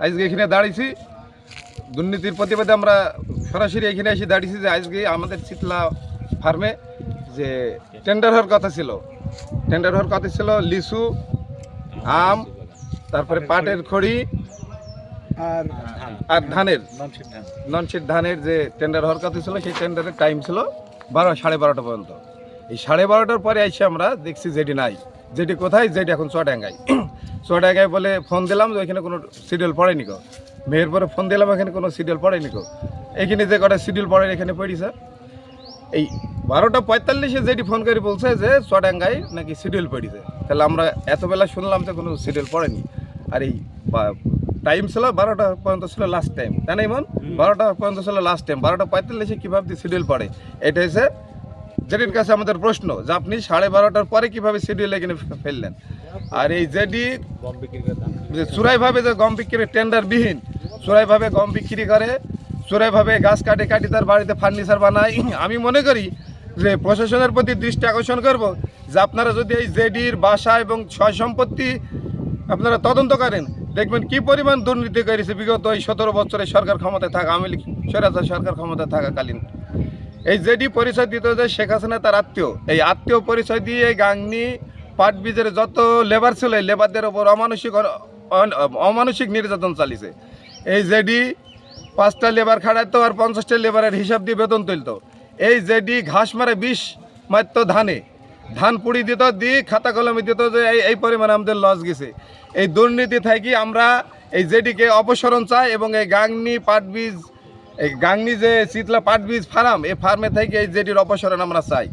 আজকে এখানে দাঁড়িয়েছি দুর্নীতির প্রতিবাদে। আমরা সরাসরি এখানে এসে দাঁড়িয়েছি যে আজকে আমাদের শীতলা ফার্মে যে টেন্ডার হওয়ার কথা ছিল লিচু, আম, তারপরে পাটের খড়ি আর ধানের ননশিট ধানের যে টেন্ডার হওয়ার কথা ছিল, সেই টেন্ডারের টাইম ছিল 12:30 পর্যন্ত। এই 12:30টার পরে এসে আমরা দেখছি যেটি নাই। যেটি কোথায়? যেটি এখন চুয়াডাঙ্গায় বলে ফোন দিলাম যে ওইখানে কোনো শিডিউল পড়েনি গো। মেয়ের পরে ফোন দিলাম, এখানে কোনো শিডিউল পড়েনি গো। এখানে যে কটা শিডিউল পড়ে এখানে পড়েছে। এই 12:45-এ যেটি ফোন করে বলছে যে চুয়াডাঙ্গায় নাকি শিডিউল পড়েছে। তাহলে আমরা এত বেলা শুনলাম যে কোনো শিডিউল পড়েনি। আর এই টাইম ছিল 12টা পর্যন্ত ছিল লাস্ট টাইম, তাই না? ইমন 12টা পর্যন্ত ছিল লাস্ট টাইম। 12:45-এ কীভাবে শিডিউল পড়ে? এটা হচ্ছে জেডির কাছে আমাদের প্রশ্ন যে আপনি 12:30টার পরে কীভাবে শিডিউল এখানে ফেললেন। আর এই জেডি চোরাইভাবে যে গম বিক্রির টেন্ডারবিহীন চোরাইভাবে গম বিক্রি করে, চোরাইভাবে গাছ কাটে তার বাড়িতে ফার্নিচার বানায়। আমি মনে করি যে প্রশাসনের প্রতি দৃষ্টি আকর্ষণ করব যে আপনারা যদি এই জেডির বাসা এবং সয় সম্পত্তি আপনারা তদন্ত করেন, দেখবেন কি পরিমাণ দুর্নীতি করেছে বিগত এই 17 বছরে সরকার ক্ষমতায় থাকা, আওয়ামী লীগ সরকার ক্ষমতায় থাকাকালীন। এই জেডি পরিচয় দিত যে শেখ হাসিনা তার আত্মীয়। এই আত্মীয় পরিচয় দিয়ে গাংনী পাট বীজের যত লেবার ছিল, এই লেবারদের ওপর অমানসিক নির্যাতন চালিয়েছে। এই জেডি 5টা লেবার খাড়াইতো আর 50টা লেবারের হিসাব দিয়ে বেতন তুলত। এই জেডি ঘাস মারে 20 মারত ধান পুড়ি দিত, দিয়ে খাতা কলমে দিত যে এই পরিমাণে আমাদের লস গেছে। এই দুর্নীতি থেকে আমরা এই জেডিকে অপসারণ চাই এবং এই গাংনী যে শীতলা পাট বীজ ফার্ম, এই ফার্মে থেকে এই জেডির অপসারণ আমরা চাই।